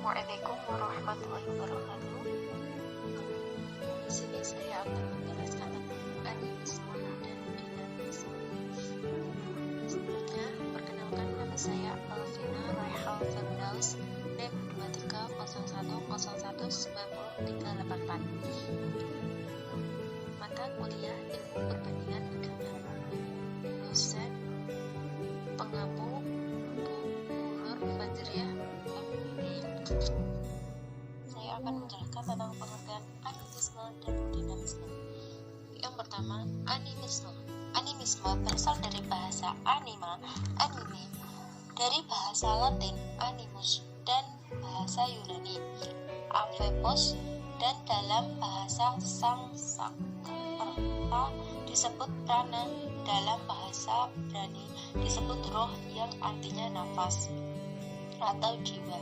Assalamualaikum warahmatullahi wabarakatuh. Di sini saya akan menjelaskan tentang animisme dan dinamisme. Sebelumnya, perkenalkan nama saya Alvina Raihal Firdaus, NIM 2301019038. Mata kuliah Ilmu Perbandingan Agama. Dosen pengampu Bu Nur Fajriah MPD. Saya akan menjelaskan tentang pengertian animisme dan dinamisme. Yang pertama, animisme. Animisme berasal dari bahasa anima, anime, dari bahasa Latin animus dan bahasa Yunani aphemos, dan dalam bahasa Sanskerta disebut prana, dalam bahasa Ibrani disebut roh yang artinya nafas atau jiwa.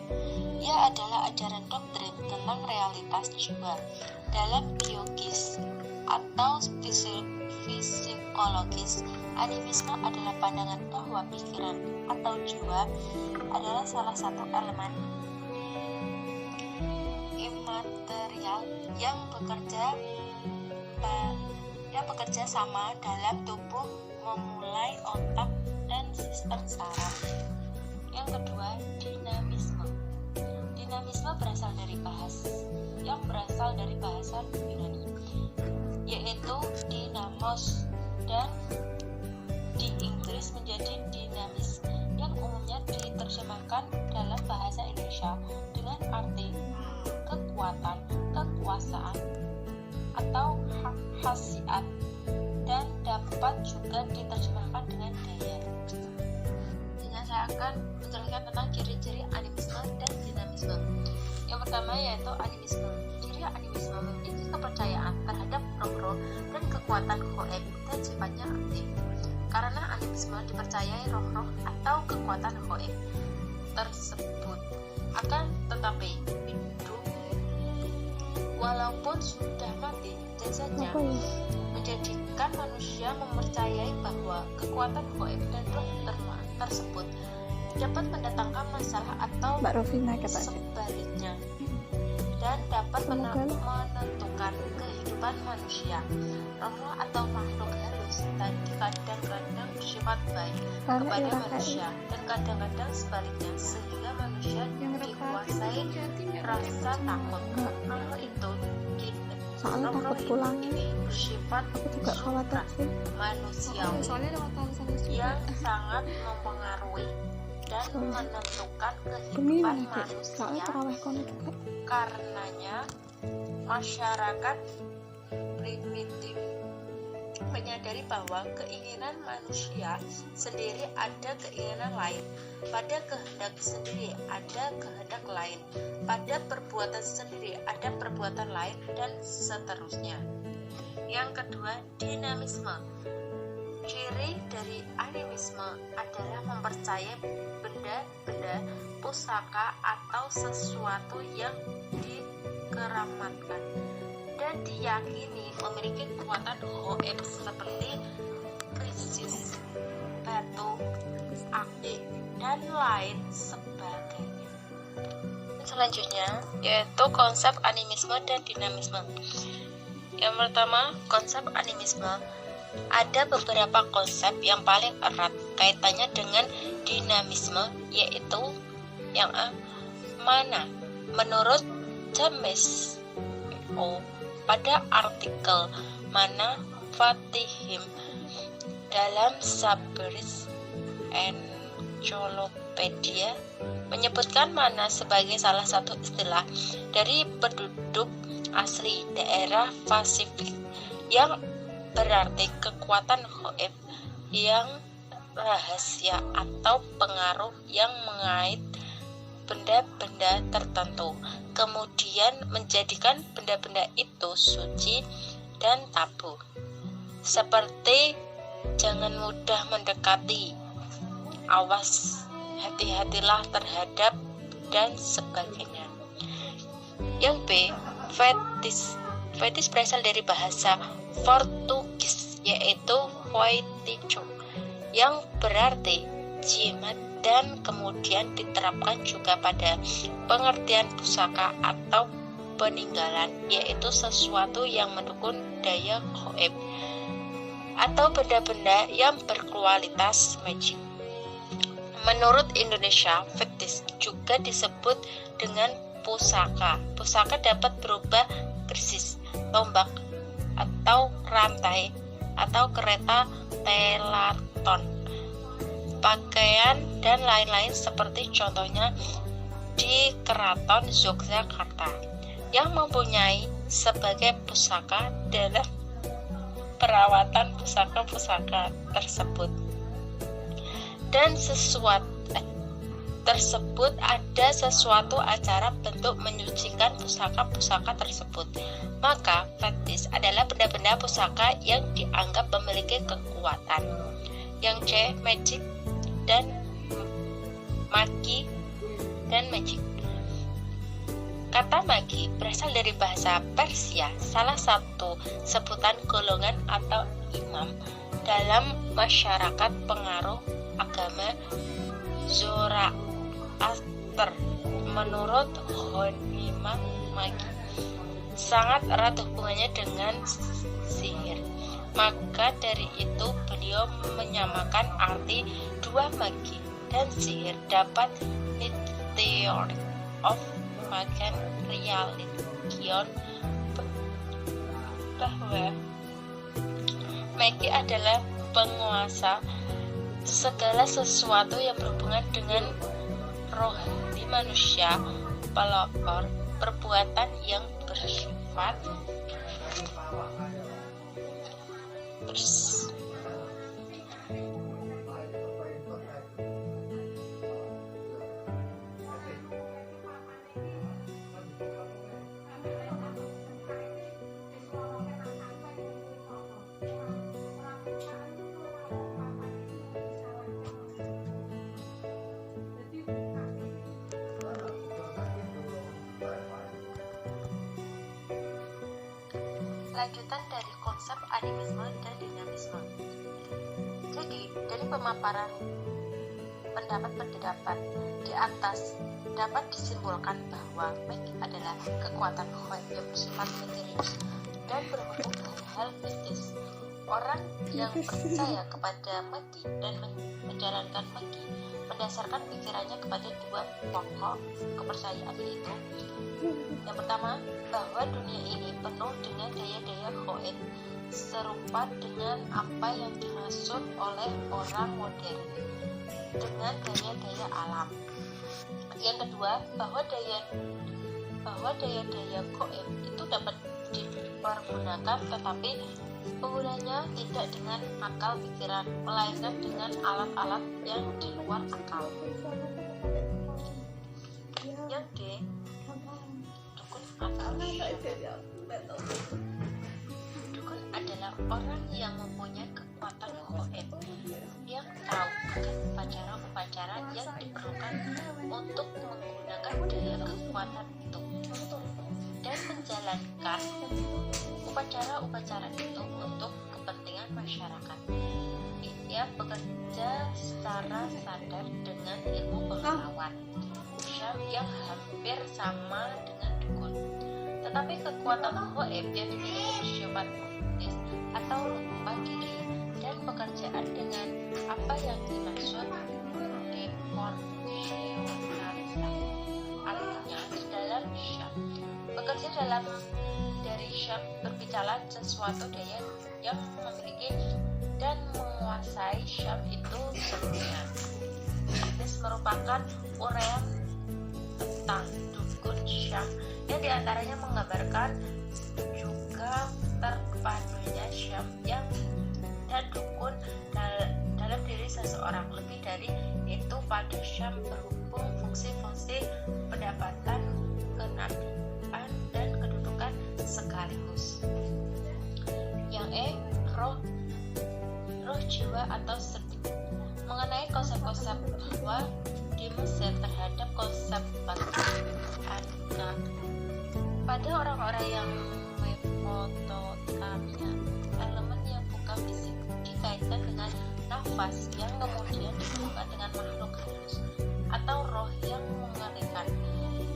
Ia adalah ajaran doktrin tentang realitas jiwa. Dalam biologis atau psikologis, animisme adalah pandangan bahwa pikiran atau jiwa adalah salah satu elemen imaterial yang bekerja sama dalam tubuh, memulai otak dan sistem saraf. Yang kedua, dinamisme. Dinamisme berasal dari bahasa Yunani, yaitu dynamos, dan di Inggris menjadi dinamis, yang umumnya diterjemahkan dalam bahasa Indonesia dengan arti kekuatan, kekuasaan, atau khasiat, dan dapat juga diterjemahkan dengan daya. Saya akan menjelaskan tentang ciri-ciri animisme dan dinamisme. Yang pertama yaitu animisme. Ciri animisme memiliki kepercayaan terhadap roh-roh dan kekuatan gaib dan sifatnya aktif. Karena animisme dipercayai roh-roh atau kekuatan gaib tersebut, akan tetapi hidup walaupun sudah mati, jasanya menjadikan manusia mempercayai bahwa kekuatan gaib dan roh tersebut dapat mendatangkan masalah atau sebaliknya, dan dapat menentukan kehidupan manusia. Roh atau makhluk halus tadi kadang-kadang bersifat baik kepada manusia dan kadang-kadang sebaliknya, sehingga manusia dikuasai rasa takut. Roh itu ini bersifat manusiawi yang sangat mempengaruhi dan menentukan kehidupan manusia. Karenanya masyarakat primitif menyadari bahwa keinginan manusia sendiri ada keinginan lain, pada kehendak sendiri ada kehendak lain, pada perbuatan sendiri ada perbuatan lain, dan seterusnya. Yang kedua, dinamisme. Ciri dari animisme adalah mempercayai benda-benda, pusaka, atau sesuatu yang dikeramatkan dan diyakini memiliki kekuatan gaib seperti krisis, batu, akik, dan lain sebagainya. Selanjutnya yaitu konsep animisme dan dinamisme. Yang pertama, konsep animisme. Ada beberapa konsep yang paling erat kaitannya dengan dinamisme, yaitu yang A, mana. Menurut James pada artikel Mana Fatihim dalam Sabris Encyclopedia menyebutkan mana sebagai salah satu istilah dari penduduk asli daerah Pasifik yang berarti kekuatan gaib yang rahasia atau pengaruh yang mengait benda-benda tertentu, kemudian menjadikan benda-benda itu suci dan tabu, seperti jangan mudah mendekati, awas, hati-hatilah terhadap, dan sebagainya. Yang B, fetis. Fetis berasal dari bahasa Portugis, yaitu feitiço, yang berarti jimat dan kemudian diterapkan juga pada pengertian pusaka atau peninggalan, yaitu sesuatu yang mendukung daya gaib atau benda-benda yang berkualitas magic. Menurut Indonesia, fetis juga disebut dengan pusaka. Pusaka dapat berupa keris, tombak, atau rantai, atau kereta telaton, pakaian, dan lain-lain, seperti contohnya di Keraton Yogyakarta yang mempunyai sebagai pusaka dalam perawatan pusaka-pusaka tersebut. Dan tersebut ada sesuatu acara bentuk menyucikan pusaka-pusaka tersebut. Maka fetis adalah benda-benda pusaka yang dianggap memiliki kekuatan. Yang C, magic dan magi dan magic. Kata magi berasal dari bahasa Persia, salah satu sebutan golongan atau imam dalam masyarakat pengaruh agama Zoroaster. Menurut Honima, magi sangat erat hubungannya dengan sihir. Maka dari itu beliau menyamakan arti dua magi dan sihir dapat theory of magic religion, bahwa magi adalah penguasa segala sesuatu yang berhubungan dengan rohani manusia, pelopor perbuatan yang bersifat lanjutan dari konsep animisme dan dinamisme. Jadi, dari pemaparan pendapat di atas dapat disimpulkan bahwa magi adalah kekuatan gaib yang bersifat misterius dan berhubung dengan hal mistis. Orang yang percaya kepada magi dan menjalankan magi mendasarkan pikirannya kepada dua pokok kepercayaan, yaitu yang pertama, bahwa dunia ini penuh dengan daya-daya gaib serupa dengan apa yang dimaksud oleh orang modern dengan daya-daya alam. Yang kedua, bahwa daya-daya gaib itu dapat dipergunakan, tetapi penggunanya tidak dengan akal pikiran, melainkan dengan alat-alat yang di luar akal. Yang D, dukun adalah orang yang mempunyai kekuatan gaib, yang tahu akan upacara-upacara yang diperlukan untuk menggunakan daya kekuatan itu dan menjalankan upacara-upacara itu untuk kepentingan masyarakat. Ia bekerja secara sadar dengan ilmu pengetahuan yang hampir sama dengan dukun. Tetapi kekuatan gaib yang dimiliki bersifat mistis atau lupa diri dan pekerjaan dengan apa yang dimaksud deporsionalisasi. Artinya dalam syam, bekerja dari syam berbicara sesuatu daya yang memiliki dan menguasai syam itu sebelumnya. Ini merupakan uraian tentang dukun syam yang diantaranya menggambarkan juga terpadunya syam yang dan dukun dalam diri seseorang. Lebih dari itu, pada syam berhubung fungsi-fungsi pendapatan, kenabian, dan kedudukan sekaligus. Yang E, roh jiwa atau sedih. Mengenai konsep-konsep bahwa di Mesir terhadap konsep anak pada orang-orang yang Mesopotamia, elemen yang bukan fisik dikaitkan dengan nafas nafas yang kemudian dihubungkan dengan makhluk halus atau roh yang mengerikan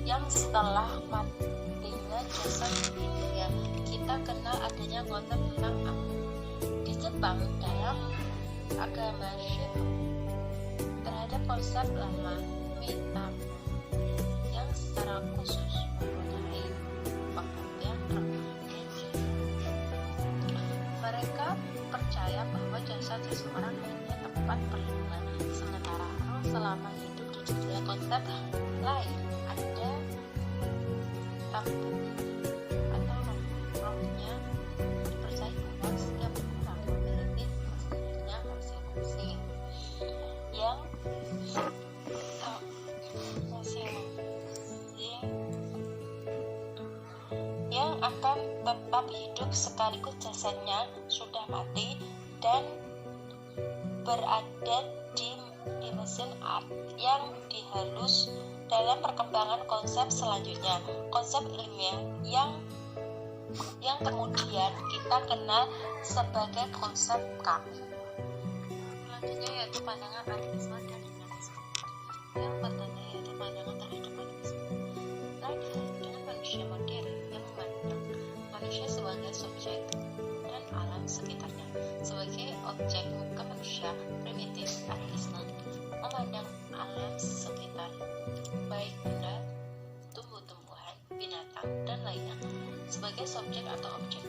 yang setelah matinya jasad dunia kita kenal adanya konsep tentang aku. Di Jepang dalam agama Shinto terhadap konsep lama Mitama yang secara khusus mempunyai pengertian rendah Genji. Mereka percaya bahwa jasad seseorang hanya tempat perlindungan sementara roh selama hidup di dunia. Konsep lain ada tabu atau rohnya dipercaya bahwa setiap orang memiliki dirinya masing-masing yang akan tetap hidup sekaligus jasadnya sudah mati dan berada di mesin art yang dihalus dalam perkembangan konsep selanjutnya, konsep ilmiah yang kemudian kita kenal sebagai konsep K. Selanjutnya yaitu pandangan animisme dan dinamisme. Yang pertama yaitu pandangan terhadap animisme. Lain halnya dengan manusia modern yang memandang manusia sebagai subjek dan alam sekitarnya sebagai objek. Ke manusia primitif animisme memandang alam sekitar baik benda, tumbuh-tumbuhan, binatang, dan lainnya sebagai subjek atau objek.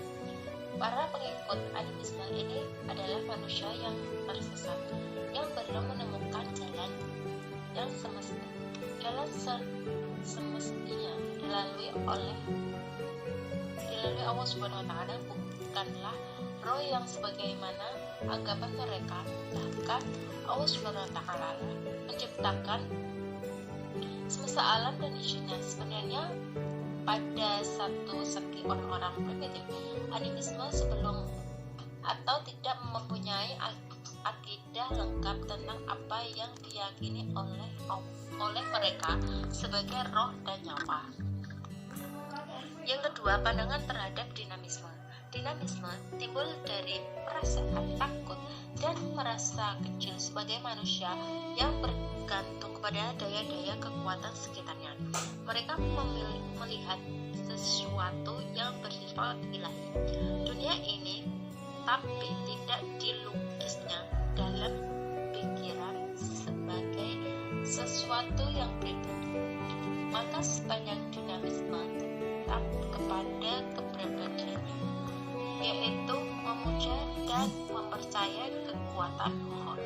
Para pengikut animisme ini adalah manusia yang tersesat, yang belum menemukan jalan yang semestinya dilalui Allah Subhanahu wa Ta'ala, bukanlah roh yang sebagaimana anggapan mereka. Bahkan Allah Subhanahu wa Ta'ala menciptakan semesta alam dan isinya. Sebenarnya pada satu segi orang-orang primitif animisme sebelum atau tidak mempunyai akidah lengkap tentang apa yang diyakini oleh mereka sebagai roh dan nyawa. Yang kedua, pandangan terhadap dinamisme. Dinamisme timbul dari perasaan takut dan merasa kecil sebagai manusia yang bergantung kepada daya-daya kekuatan sekitarnya. Mereka melihat sesuatu yang bersifat ilahi. Dunia ini tapi tidak dilukisnya dalam pikiran sebagai sesuatu yang pribadi. Maka sepanjang dinamisme tetap kepada kepribadiannya, yaitu memuja dan mempercayai kekuatan roh.